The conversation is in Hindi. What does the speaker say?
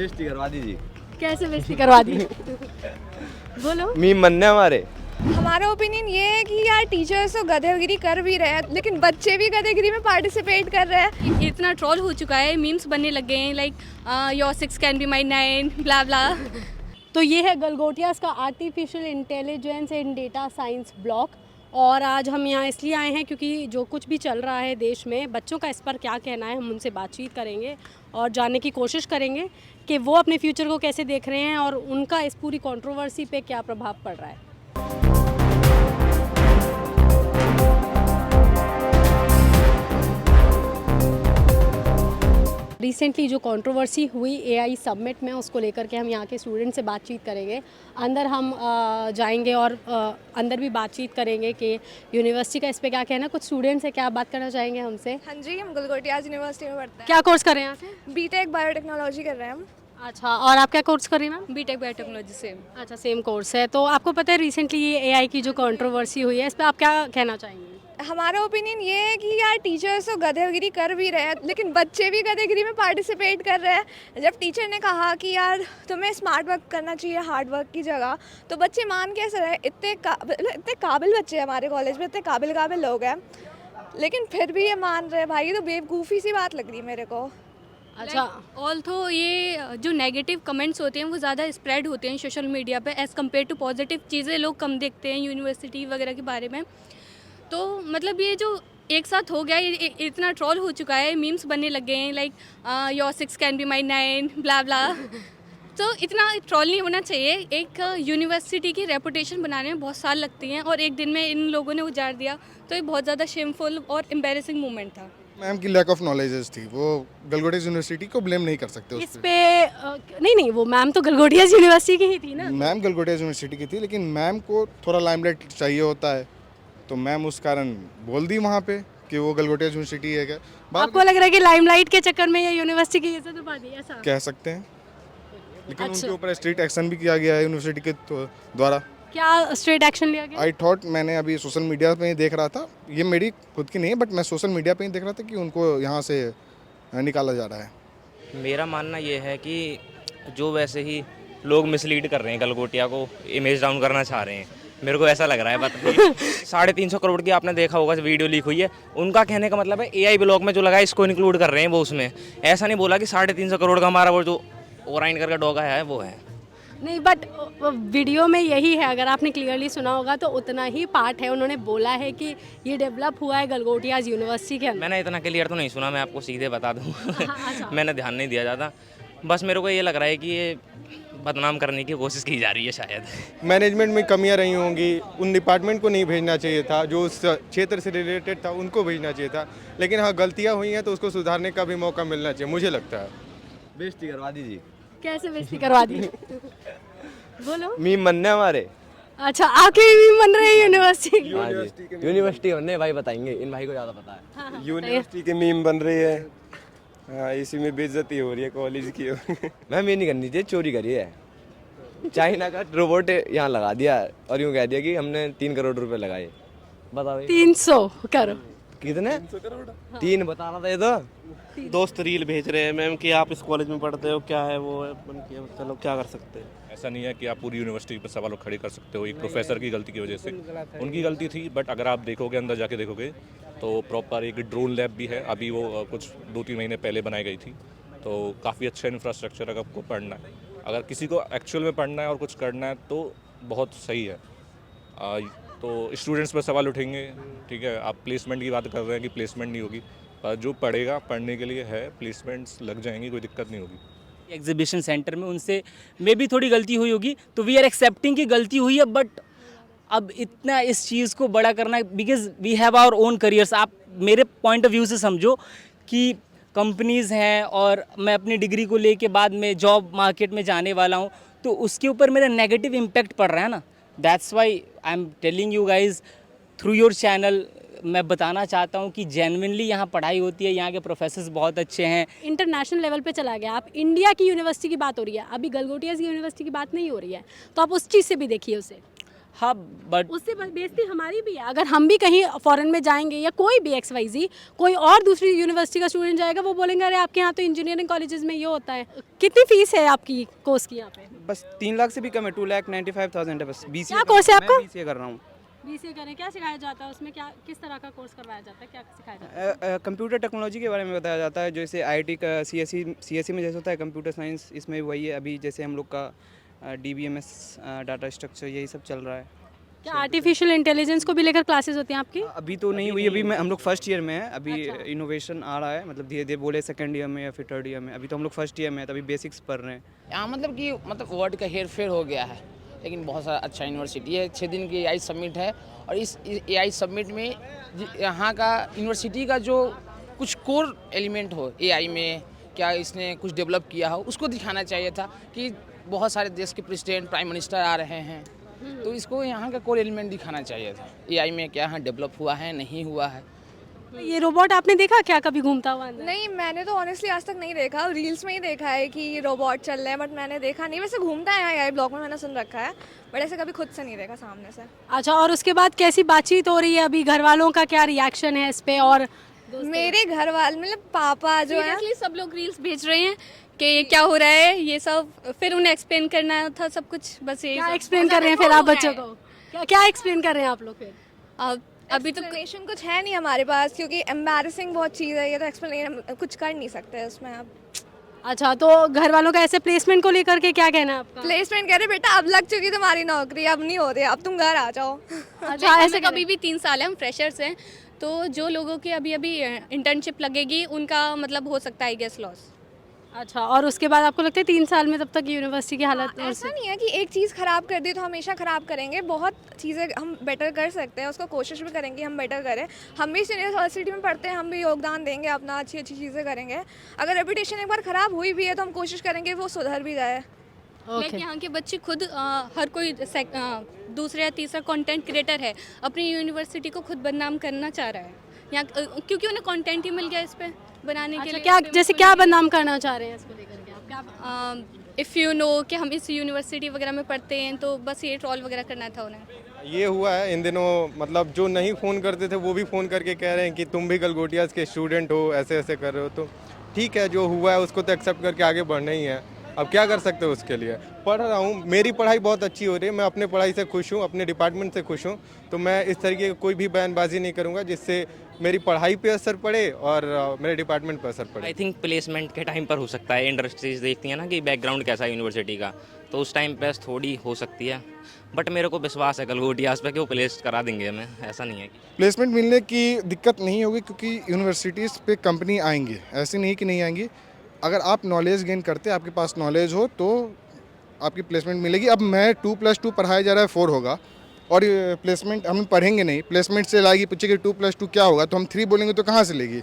बेइज्जती करवा दीजिए। कैसे बेइज्जती करवा दी? बोलो। मीम बनने हमारे। हमारा ओपिनियन ये है कि यार टीचर्स तो गधेगिरी कर भी रहे हैं, लेकिन बच्चे भी गधेगिरी में पार्टिसिपेट कर रहे हैं। इतना ट्रोल हो चुका है, मीम्स बनने लग गए हैं like your 6 can be my 9 ब्ला ब्ला। तो ये है गलगोटियास का artificial intelligence and data science block. और आज हम यहाँ इसलिए आए हैं क्योंकि जो कुछ भी चल रहा है देश में, बच्चों का इस पर क्या कहना है, हम उनसे बातचीत करेंगे और जानने की कोशिश करेंगे कि वो अपने फ्यूचर को कैसे देख रहे हैं और उनका इस पूरी कंट्रोवर्सी पे क्या प्रभाव पड़ रहा है। रिसेंटली जो कंट्रोवर्सी हुई एआई समिट में, उसको लेकर के हम यहाँ के स्टूडेंट से बातचीत करेंगे। अंदर हम जाएंगे और अंदर भी बातचीत करेंगे कि यूनिवर्सिटी का इस पे क्या कहना है। कुछ स्टूडेंट्स हैं, क्या आप बात करना चाहेंगे हमसे? हाँ जी, हम गलगोटियाज यूनिवर्सिटी में पढ़ते हैं। क्या कोर्स कर रहे हैं यहाँ से? बीटेक बायोटेक्नोलॉजी कर रहे हैं हम। अच्छा, और आप क्या कोर्स कर रही हैं मैम? बीटेक बायोटेक्नोलॉजी से। अच्छा, सेम कोर्स है। तो आपको पता है रिसेंटली ये एआई की जो कंट्रोवर्सी हुई है, इस पर आप क्या कहना चाहेंगे? हमारा ओपिनियन ये है कि यार टीचर्स तो गधेगिरी कर भी रहे हैं, लेकिन बच्चे भी गधेगिरी में पार्टिसिपेट कर रहे हैं। जब टीचर ने कहा कि यार तुम्हें स्मार्ट वर्क करना चाहिए हार्ड वर्क की जगह, तो बच्चे मान कैसे रहे? इतने काबिल बच्चे हैं हमारे कॉलेज में, इतने काबिल लोग हैं, लेकिन फिर भी ये मान रहे हैं। भाई ये तो बेवकूफ़ी सी बात लग रही है मेरे को। अच्छा, ऑल्थो ये जो नेगेटिव कमेंट्स होते हैं वो ज़्यादा स्प्रेड होते हैं सोशल मीडिया पे एज़ कम्पेयर टू पॉजिटिव चीज़ें लोग कम देखते हैं यूनिवर्सिटी वगैरह के बारे में। तो मतलब ये जो एक साथ हो गया, ये इतना ट्रोल हो चुका है, मीम्स बनने लग गए हैं like your 6 can be my 9 ब्ला ब्ला। तो इतना ट्रोल नहीं होना चाहिए। एक यूनिवर्सिटी की रेपुटेशन बनाने में बहुत साल लगती हैं और एक दिन में इन लोगों ने उजाड़ दिया, तो ये बहुत ज़्यादा शेमफुल और एम्बेरसिंग मोमेंट था। मैम की लैक ऑफ नॉलेजेस थी, वो गलगोटियास यूनिवर्सिटी को ब्लेम नहीं कर सकते इस उस पे नहीं, वो मैम तो गलगोटियास यूनिवर्सिटी की ही थी ना। मैम गलगोटियास यूनिवर्सिटी की थी, लेकिन मैम को थोड़ा लाइमलाइट चाहिए होता है, तो मैम उस कारण बोल दी वहाँ पे कि वो गलगोटियास यूनिवर्सिटी है। क्या आपको लग रहा है कि लाइमलाइट के चक्कर में ये यूनिवर्सिटी की इज्जत उड़ा दी, ऐसा कह सकते हैं, लेकिन अच्छा। उनके ऊपर स्ट्रिक्ट एक्शन भी किया गया है यूनिवर्सिटी के द्वारा। क्या स्ट्रेट एक्शन लिया गया? आई थॉट, मैंने अभी सोशल मीडिया पे ही देख रहा था, ये मेरी खुद की नहीं है बट मैं सोशल मीडिया पे ही देख रहा था कि उनको यहाँ से निकाला जा रहा है। मेरा मानना ये है कि जो वैसे ही लोग मिसलीड कर रहे हैं, गलगोटिया को इमेज डाउन करना चाह रहे हैं, मेरे को ऐसा लग रहा है। पता नहीं 350 करोड़ की आपने देखा होगा वीडियो लीक हुई है, उनका कहने का मतलब है एआई ब्लॉक में जो लगा है इसको इंक्लूड कर रहे हैं वो उसमें। ऐसा नहीं बोला कि 350 करोड़ का हमारा वो जो ओराइन करके डोगा है वो है। नहीं, बट वीडियो में यही है, अगर आपने क्लियरली सुना होगा तो उतना ही पार्ट है। उन्होंने बोला है कि ये डेवलप हुआ है गलगोटियास यूनिवर्सिटी के अंदर। मैंने इतना क्लियर तो नहीं सुना, मैं आपको सीधे बता दूँ। अच्छा। मैंने ध्यान नहीं दिया ज़्यादा, बस मेरे को ये लग रहा है कि ये बदनाम करने की कोशिश की जा रही है शायद। मैनेजमेंट में कमियां रही होंगी, उन डिपार्टमेंट को नहीं भेजना चाहिए था, जो उस क्षेत्र से रिलेटेड था उनको भेजना चाहिए था, लेकिन हाँ गलतियां हुई हैं तो उसको सुधारने का भी मौका मिलना चाहिए, मुझे लगता है। बेइज्जती करवा दीजिए। कैसे बेइज्जती करवा दी? बोलो। मीम बनने हमारे। अच्छा, आपके भी बन रहे हैं यूनिवर्सिटी की? हाँ जी, यूनिवर्सिटी बनने भाई बताएंगे, इन भाई को ज़्यादा पता है। हाँ, यूनिवर्सिटी की मीम बन रही है, हाँ, इसी में बेइज्जती हो रही है कॉलेज की। मैम ये नहीं करनी चाहिए, चोरी करी है। चाइना का रोबोट यहाँ लगा दिया और यूँ कह दिया कि हमने 3 करोड़ रुपए लगाए। बताओ भाई 300 करो। कितने? 3 बता रहा था ये तो। दोस्त रील भेज रहे हैं मैम कि आप इस कॉलेज में पढ़ते हो, क्या है वो है, चलो क्या कर सकते हैं। ऐसा नहीं है कि आप पूरी यूनिवर्सिटी पर सवाल खड़े कर सकते हो एक प्रोफेसर की गलती की वजह से। उनकी गलती थी, बट अगर आप देखोगे, अंदर जाके देखोगे तो प्रॉपर एक ड्रोन लैब भी है, अभी वो कुछ 2-3 महीने पहले बनाई गई थी। तो काफ़ी अच्छा इंफ्रास्ट्रक्चर अगर आपको पढ़ना है, अगर किसी को एक्चुअल में पढ़ना है और कुछ करना है तो बहुत सही है। तो स्टूडेंट्स पर सवाल उठेंगे, ठीक है। आप प्लेसमेंट की बात कर रहे हैं कि प्लेसमेंट नहीं होगी, पर जो पढ़ेगा पढ़ने के लिए है, प्लेसमेंट्स लग जाएंगी, कोई दिक्कत नहीं होगी। एग्जीबिशन सेंटर में उनसे मे भी थोड़ी गलती हुई होगी, तो वी आर एक्सेप्टिंग कि गलती हुई है, बट अब इतना इस चीज़ को बड़ा करना, because we have our own careers. आप मेरे पॉइंट ऑफ व्यू से समझो कि कंपनीज़ हैं और मैं अपनी डिग्री को लेके बाद में जॉब मार्केट में जाने वाला हूँ, तो उसके ऊपर मेरा नेगेटिव इम्पैक्ट पड़ रहा है ना। That's why I am telling you guys through your channel, मैं बताना चाहता हूँ कि जेन्युइनली यहाँ पढ़ाई होती है, यहाँ के प्रोफेसर्स बहुत अच्छे हैं। इंटरनेशनल लेवल पे चला गया, आप इंडिया की यूनिवर्सिटी की बात हो रही है, अभी गलगोटियास की यूनिवर्सिटी की बात नहीं हो रही है, तो आप उस चीज़ से भी देखिए उसे। हाँ बट उससे बेइज्जती हमारी भी है। अगर हम भी कहीं फॉरेन में जाएंगे या कोई भी XYZ कोई और दूसरी यूनिवर्सिटी का स्टूडेंट जाएगा, वो बोलेंगे अरे आपके यहाँ तो इंजीनियरिंग कॉलेजेस में ये होता है। कितनी फीस है आपकी कोर्स की यहाँ पे? बस 3 लाख से भी कम है, 2,95,000 है बस। BCA क्या कोर्स है आपका? मैं BCA कर रहा हूँ। BCA करें, क्या सिखाया जाता है उसमें? क्या किस तरह का कोर्स करवाया जाता है, क्या सिखाया जाता है? कंप्यूटर टेक्नोलॉजी के बारे में बताया जाता है, जैसे IIT का CSE में जैसे होता है कंप्यूटर साइंस, इसमें वही है। अभी जैसे हम लोग का DBMS डाटा स्ट्रक्चर यही सब चल रहा है। क्या आर्टिफिशियल इंटेलिजेंस को भी लेकर क्लासेस होती हैं आपकी? अभी तो नहीं हुई, अभी हम लोग फर्स्ट ईयर में है। अभी इनोवेशन आ रहा है, मतलब धीरे धीरे बोले सेकंड ईयर में या फिर थर्ड ईयर में। अभी तो हम लोग फर्स्ट ईयर में है, तो अभी बेसिक्स पढ़ रहे हैं। यहाँ मतलब कि वर्ड का हेर फेर हो गया है, लेकिन बहुत सारा अच्छा यूनिवर्सिटी है। 6 दिन की AI समिट है, और इस AI समिट में यहाँ का यूनिवर्सिटी का जो कुछ कोर एलिमेंट हो AI में, क्या इसने कुछ डेवलप किया हो, उसको दिखाना चाहिए था। कि बहुत सारे देश के प्रेसिडेंट, प्राइम मिनिस्टर आ रहे हैं, तो इसको यहाँ का कोर एलिमेंट दिखाना चाहिए था। AI में क्या है डेवलप हुआ है, नहीं हुआ है। ये रोबोट आपने देखा क्या कभी घूमता हुआ अंदर? नहीं, मैंने तो ऑनेस्टली आज तक नहीं देखा। रील्स में ही देखा है कि रोबोट चल रहे हैं, बट मैंने देखा नहीं। वैसे घूमता है यहाँ AI ब्लॉक में, मैंने सुन रखा है, बट ऐसे कभी खुद से नहीं देखा सामने से। अच्छा, और उसके बाद कैसी बातचीत हो रही है अभी? घर वालों का क्या रिएक्शन है इस पे? और मेरे घर वाले मतलब पापा जो है, Seriously, सब लोग रील्स भेज रहे हैं कि ये क्या हो रहा है, ये सब। फिर उन्हें एक्सप्लेन करना था सब कुछ, बस ये क्या एक्सप्लेन कर रहे हैं फिर आप बच्चों को? क्या एक्सप्लेन कर रहे हैं आप लोग फिर? अभी तो एक्सप्लेनेशन कुछ है नहीं हमारे पास, क्योंकि एम्बैरेसिंग बहुत चीज़ है ये, तो एक्सप्लेन कुछ कर नहीं सकते उसमें आप। अच्छा, तो घर वालों का ऐसे प्लेसमेंट को लेकर के क्या कहना है आपका? प्लेसमेंट कह रहे बेटा अब लग चुकी तुम्हारी नौकरी, अब नहीं होती, अब तुम घर आ जाओ। अच्छा, ऐसे अभी भी 3 साल है, हम फ्रेशर्स हैं, तो जो लोगों की अभी इंटर्नशिप लगेगी उनका मतलब हो सकता है गेस लॉस। अच्छा, और उसके बाद आपको लगता है 3 साल में तब तक यूनिवर्सिटी की हालत ऐसा नहीं है कि एक चीज़ ख़राब कर दी तो हमेशा ख़राब करेंगे। बहुत चीज़ें हम बेटर कर सकते हैं, उसको कोशिश भी करेंगे हम बेटर करें। हम भी इस यूनिवर्सिटी में पढ़ते हैं, हम भी योगदान देंगे अपना, अच्छी अच्छी चीज़ें करेंगे। अगर रेपुटेशन एक बार ख़राब हुई भी है तो हम कोशिश करेंगे वो सुधर भी जाए। लेकिन यहाँ के बच्चे खुद हर कोई दूसरा या तीसरा कंटेंट क्रिएटर है, अपनी यूनिवर्सिटी को खुद बदनाम करना चाह रहा है यहाँ, क्योंकि उन्हें कंटेंट ही मिल गया इस पे बनाने के लिए। क्या जैसे क्या बदनाम करना चाह रहे हैं इसको लेकर के आप? क्या इफ़ यू नो कि हम इस यूनिवर्सिटी वगैरह में पढ़ते हैं, तो बस ये ट्रॉल वगैरह करना था उन्हें। ये हुआ है इन दिनों, मतलब जो नहीं फ़ोन करते थे वो भी फ़ोन करके कह रहे हैं कि तुम भी गलगोटियाज़ के स्टूडेंट हो, ऐसे ऐसे कर रहे हो। तो ठीक है, जो हुआ है उसको तो एक्सेप्ट करके आगे बढ़ना ही है। अब क्या कर सकते हो उसके लिए। पढ़ रहा हूँ, मेरी पढ़ाई बहुत अच्छी हो रही है, मैं अपने पढ़ाई से खुश हूँ, अपने डिपार्टमेंट से खुश हूँ। तो मैं इस तरीके की कोई भी बयानबाजी नहीं करूँगा जिससे मेरी पढ़ाई पे असर पड़े और मेरे डिपार्टमेंट पे असर पड़े। आई थिंक प्लेसमेंट के टाइम पर हो सकता है। इंडस्ट्रीज देखती हैं ना कि बैकग्राउंड कैसा है यूनिवर्सिटी का, तो उस टाइम पे थोड़ी हो सकती है। बट मेरे को विश्वास है गलगोटियाज़ पे कि वो प्लेस करा देंगे हमें, ऐसा नहीं है कि प्लेसमेंट मिलने की दिक्कत नहीं होगी, क्योंकि यूनिवर्सिटीज़ पे कंपनी आएंगी, ऐसे नहीं कि नहीं आएंगी। अगर आप नॉलेज गेन करते, आपके पास नॉलेज हो, तो आपकी प्लेसमेंट मिलेगी। अब मैं 2+2 पढ़ाया जा रहा है 4 होगा, और प्लेसमेंट हम पढ़ेंगे नहीं, प्लेसमेंट से लाएगी, पूछेगी 2+2 क्या होगा, तो हम 3 बोलेंगे तो कहाँ से लेगी।